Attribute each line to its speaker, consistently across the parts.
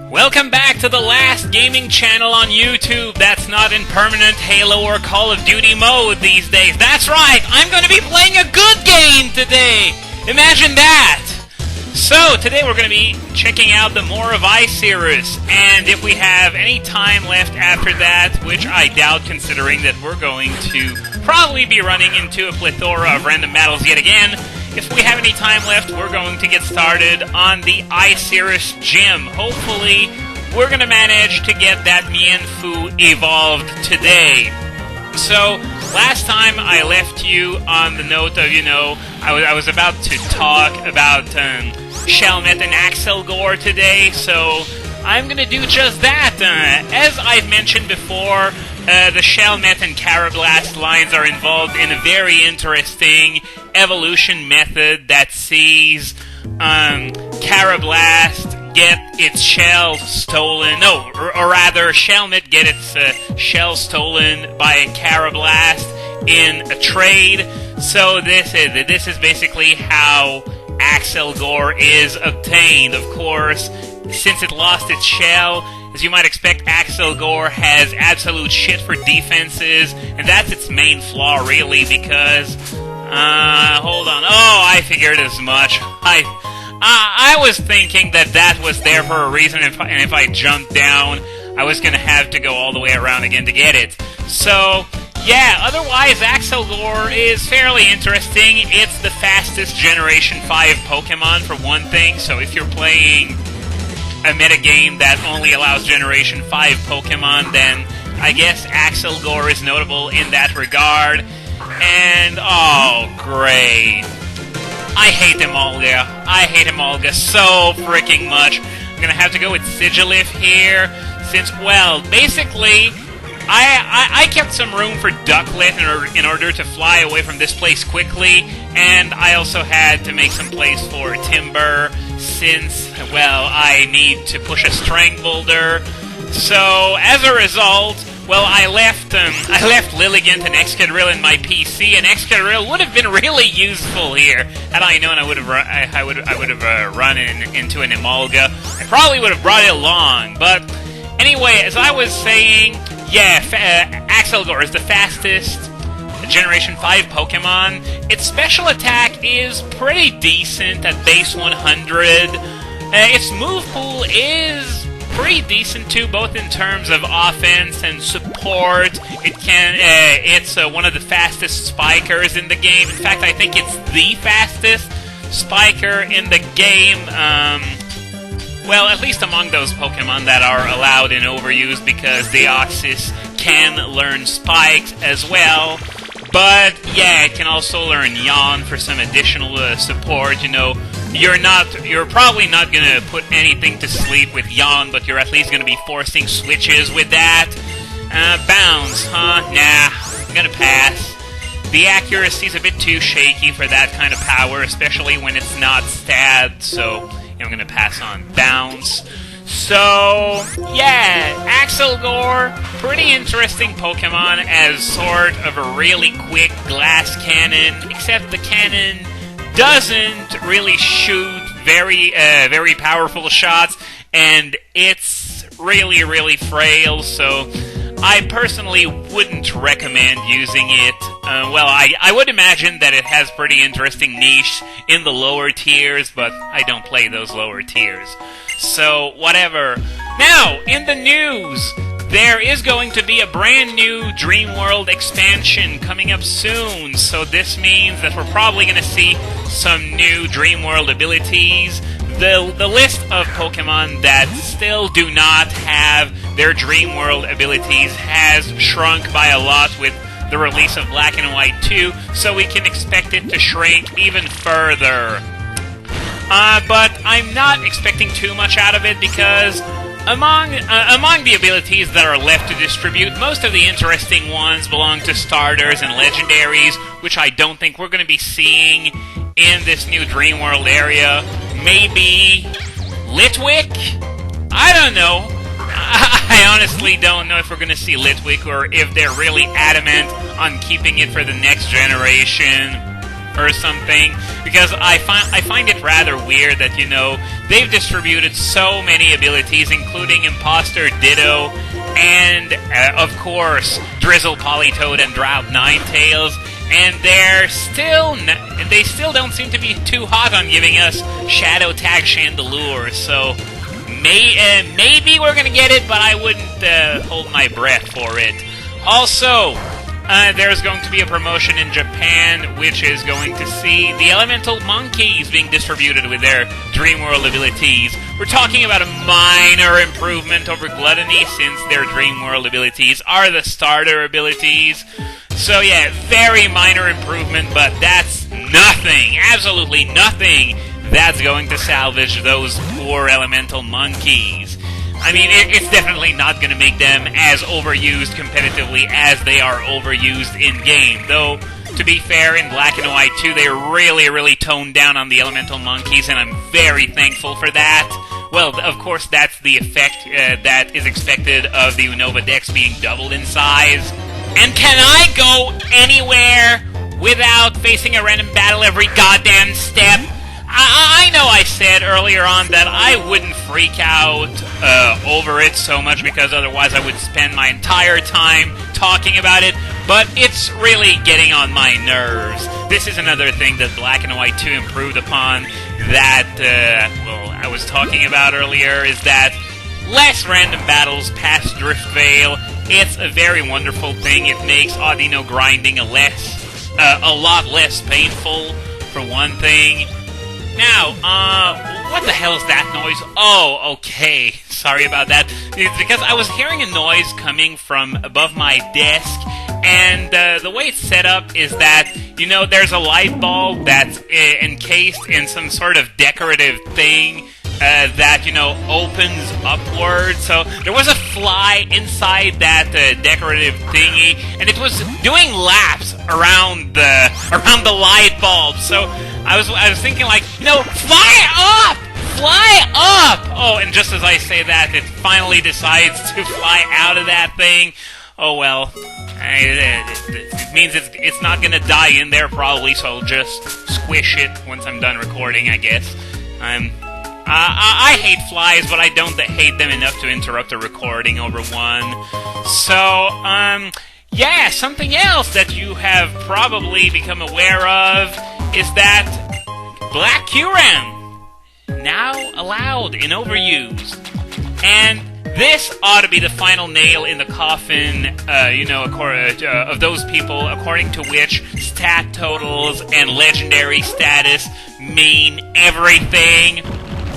Speaker 1: Welcome back to the last gaming channel on YouTube that's not in permanent Halo or Call of Duty mode these days. That's right, I'm going to be playing a good game today! Imagine that! So, today we're going to be checking out the More of Ice series, and if we have any time left after that, which I doubt considering that we're going to probably be running into a plethora of random battles yet again, if we have any time left, we're going to get started on the Ice Series Gym. Hopefully, we're going to manage to get that Mienfoo evolved today. So, last time I left you on the note of, I was about to talk about Shelmet and Axelgor today, so I'm going to do just that. As I've mentioned before, the Shelmet and Carablast lines are involved in a very interesting evolution method that sees Carablast get its shell stolen. No, or rather, Shelmet get its shell stolen by Carablast in a trade. So this is basically how Axelgor is obtained. Of course, since it lost its shell, as you might expect, Axelgor has absolute shit for defenses, and that's its main flaw, really, because... hold on. Oh, I figured as much. I was thinking that was there for a reason, and if I jumped down, I was gonna have to go all the way around again to get it. So, yeah, otherwise, Axelgor is fairly interesting. It's the fastest Generation 5 Pokemon, for one thing, so if you're playing a metagame that only allows Generation 5 Pokemon, then I guess Axelgor is notable in that regard. And, oh, great. I hate Emolga. I hate Emolga so freaking much. I'm gonna have to go with Sigilif here, since, well, basically, I kept some room for Ducklet in order to fly away from this place quickly, and I also had to make some place for Timber, since, well, I need to push a Strength Boulder. So, as a result, well, I left Lilligant and Excadrill in my PC, and Excadrill would have been really useful here. Had I known, I would have run into an Emolga. I probably would have brought it along, but anyway, as I was saying, yeah, Axelgor is the fastest Generation 5 Pokemon. Its special attack is pretty decent at base 100. Its move pool is pretty decent too, both in terms of offense and support. It's one of the fastest spikers in the game. In fact, I think it's the fastest spiker in the game. Well, at least among those Pokemon that are allowed in overuse, because Deoxys can learn spikes as well. But yeah, it can also learn Yawn for some additional support. You're probably not gonna put anything to sleep with Yawn, but you're at least gonna be forcing switches with that. Bounce, huh? Nah, I'm gonna pass. The accuracy's a bit too shaky for that kind of power, especially when it's not stabbed, so I'm gonna pass on Bounce. So, yeah, Axelgor, pretty interesting Pokemon as sort of a really quick glass cannon, except the cannon doesn't really shoot very powerful shots, and it's really, really frail, so I personally wouldn't recommend using it. Well, I would imagine that it has pretty interesting niche in the lower tiers, but I don't play those lower tiers. So, whatever. Now, in the news, there is going to be a brand new Dream World expansion coming up soon, so this means that we're probably going to see some new Dream World abilities. The list of Pokemon that still do not have their Dream World abilities has shrunk by a lot with the release of Black and White 2, so we can expect it to shrink even further. But I'm not expecting too much out of it, because among the abilities that are left to distribute, most of the interesting ones belong to starters and legendaries, which I don't think we're going to be seeing in this new Dream World area. Maybe Litwick? I don't know. I honestly don't know if we're going to see Litwick, or if they're really adamant on keeping it for the next generation. or something, because I find it rather weird that, you know, they've distributed so many abilities, including Imposter, Ditto, and, of course, Drizzle, Politoed, and Drought Ninetales, and they still don't seem to be too hot on giving us Shadow Tag Chandelure, so maybe we're gonna get it, but I wouldn't hold my breath for it. Also, there's going to be a promotion in Japan, which is going to see the Elemental Monkeys being distributed with their Dream World abilities. We're talking about a minor improvement over Gluttony, since their Dream World abilities are the starter abilities. So yeah, very minor improvement, but that's nothing, absolutely nothing, that's going to salvage those poor Elemental Monkeys. I mean, it's definitely not going to make them as overused competitively as they are overused in-game. Though, to be fair, in Black and White 2, they really toned down on the Elemental Monkeys, and I'm very thankful for that. Well, of course, that's the effect that is expected of the Unova decks being doubled in size. And can I go anywhere without facing a random battle every goddamn step? I know I said earlier on that I wouldn't freak out over it so much, because otherwise I would spend my entire time talking about it, but it's really getting on my nerves. This is another thing that Black and White 2 improved upon that, I was talking about earlier, is that less random battles past Drift Veil. It's a very wonderful thing. It makes Audino grinding a lot less painful, for one thing. Now, what the hell is that noise? Oh, okay. Sorry about that. It's because I was hearing a noise coming from above my desk, and the way it's set up is that, you know, there's a light bulb that's encased in some sort of decorative thing that, you know, opens upward. So there was a fly inside that decorative thingy, and it was doing laps around the light bulb. So I was thinking, like, you know, fly up! Oh, and just as I say that, it finally decides to fly out of that thing. Oh well, it means it's not gonna die in there probably, so I'll just squish it once I'm done recording, I guess. I hate flies, but I don't hate them enough to interrupt a recording over one. So, yeah, something else that you have probably become aware of is that Black Kyurem now allowed in overuse. And this ought to be the final nail in the coffin, of those people, according to which stat totals and legendary status mean everything.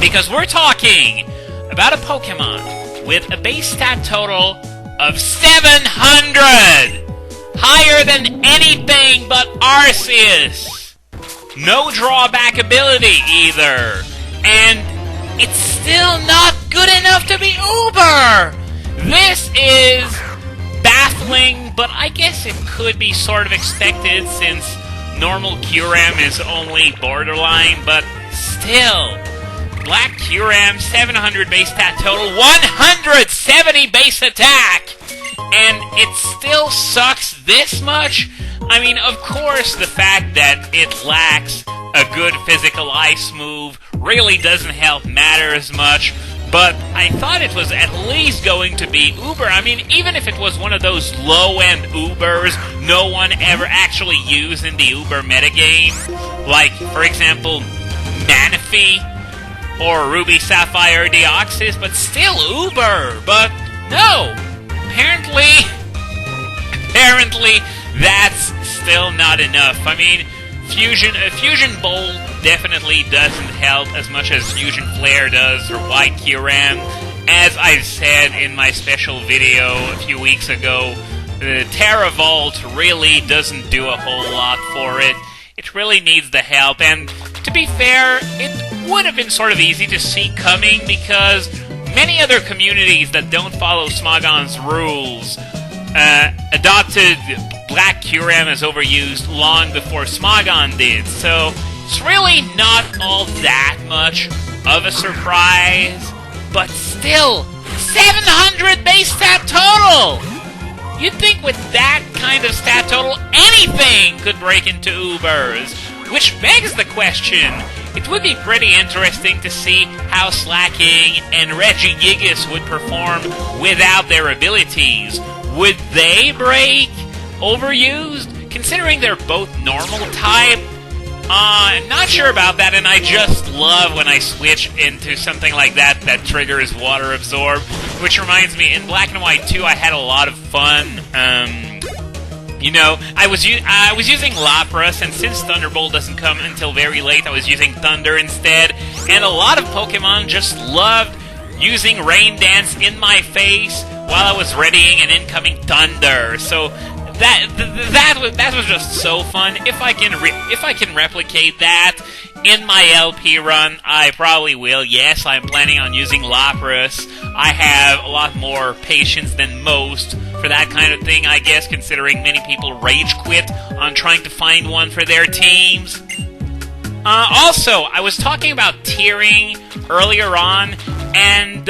Speaker 1: Because we're talking about a Pokemon with a base stat total of 700! Higher than anything but Arceus! No drawback ability either! And it's still not good enough to be Uber! This is baffling, but I guess it could be sort of expected since normal Kyurem is only borderline, but still. Black Kyurem, 700 base stat total, 170 base attack! And it still sucks this much? I mean, of course, the fact that it lacks a good physical ice move really doesn't help matter as much, but I thought it was at least going to be Uber. I mean, even if it was one of those low-end Ubers no one ever actually used in the Uber metagame, like, for example, Manaphy, or Ruby Sapphire Deoxys, but still Uber. But no, apparently that's still not enough. I mean, Fusion Bolt definitely doesn't help as much as Fusion Flare does for White Kyurem. As I've said in my special video a few weeks ago, the Terra Vault really doesn't do a whole lot for it. It really needs the help, and to be fair, it would have been sort of easy to see coming because many other communities that don't follow Smogon's rules adopted Black Kyurem as overused long before Smogon did, so it's really not all that much of a surprise, but still, 700 base stat total! You'd think with that kind of stat total, anything could break into Ubers. Which begs the question, it would be pretty interesting to see how Slacking and Regigigas would perform without their abilities. Would they break Overused? Considering they're both normal type, not sure about that, and I just love when I switch into something like that that triggers Water Absorb, which reminds me, in Black and White 2 I had a lot of fun. You know, I was using Lapras, and since Thunderbolt doesn't come until very late, I was using Thunder instead, and a lot of Pokemon just loved using Rain Dance in my face while I was readying an incoming Thunder, so that was just so fun. If I can replicate that in my LP run, I probably will. Yes, I'm planning on using Lapras. I have a lot more patience than most for that kind of thing, I guess, considering many people rage quit on trying to find one for their teams. Also, I was talking about tiering earlier on, and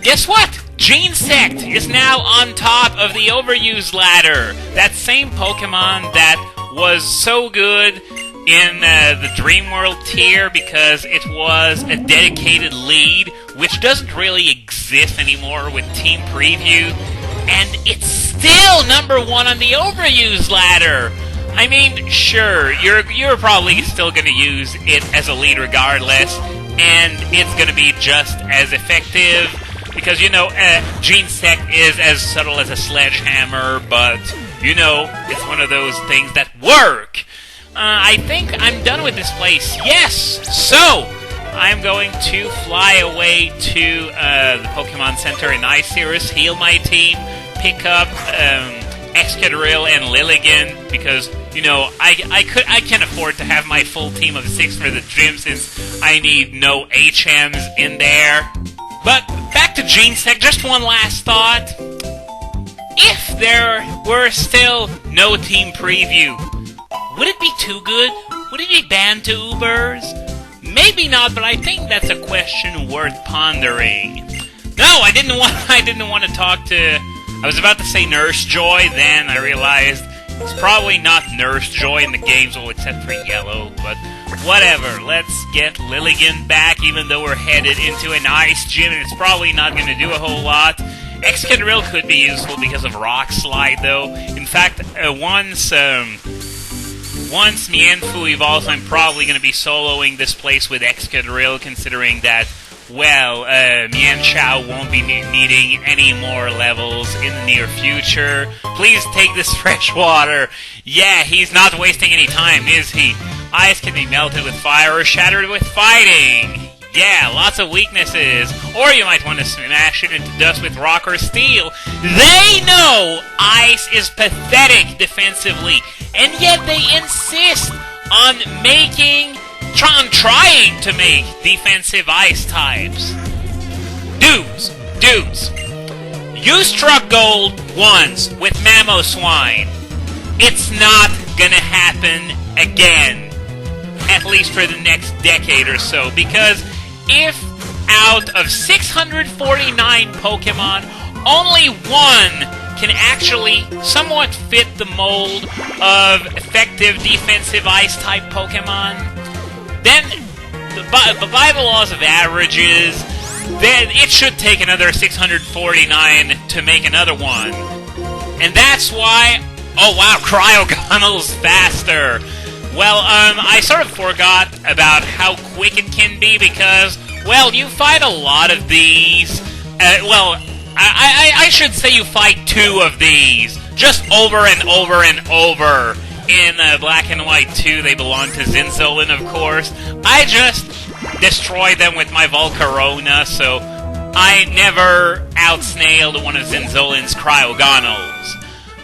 Speaker 1: guess what? Genesect is now on top of the Overused ladder. That same Pokemon that was so good in the Dream World tier because it was a dedicated lead, which doesn't really exist anymore with Team Preview, and it's still number 1 on the Overused ladder. I mean, sure, you're probably still going to use it as a lead regardless, and it's going to be just as effective, because, you know, Genesect is as subtle as a sledgehammer, but, you know, it's one of those things that work. I think I'm done with this place. Yes! So, I'm going to fly away to the Pokemon Center in Icirrus, heal my team, pick up Excadrill and Lilligant, because, you know, I can afford to have my full team of 6 for the gym since I need no HMs in there. But back to Genesect, just one last thought. If there were still no Team Preview, would it be too good? Would it be banned to Ubers? Maybe not, but I think that's a question worth pondering. No, I didn't want to talk to... I was about to say Nurse Joy, then I realized it's probably not Nurse Joy in the games, well, except for Yellow, but whatever. Let's get Lilligant back, even though we're headed into an ice gym, and it's probably not going to do a whole lot. Excadrill could be useful because of Rock Slide, though. In fact, once Mienfoo evolves, I'm probably going to be soloing this place with Excadrill, considering that, well, Mienshao won't be needing any more levels in the near future. Please take this fresh water. Yeah, he's not wasting any time, is he? Ice can be melted with fire or shattered with fighting. Yeah, lots of weaknesses. Or you might want to smash it into dust with rock or steel. They know ice is pathetic defensively, and yet they insist on trying to make defensive ice types. Dudes, you struck gold once with Mamoswine. It's not gonna happen again, at least for the next decade or so, because if out of 649 Pokemon, only one can actually somewhat fit the mold of effective defensive ice-type Pokemon, then, by the laws of averages, then it should take another 649 to make another one. And that's why... Oh wow, Cryogonal's faster! Well, I sort of forgot about how quick it can be because, well, you fight a lot of these. I should say you fight 2 of these, just over and over and over. In Black and White 2, they belong to Zinzolin, of course. I just destroyed them with my Volcarona, so I never outsnailed one of Zinzolin's Cryogonals.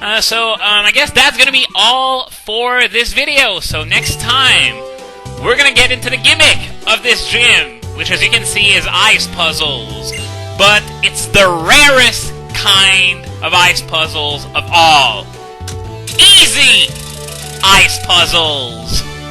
Speaker 1: I guess that's gonna be all for this video. So next time, we're gonna get into the gimmick of this gym, which, as you can see, is ice puzzles. But it's the rarest kind of ice puzzles of all. Easy ice puzzles!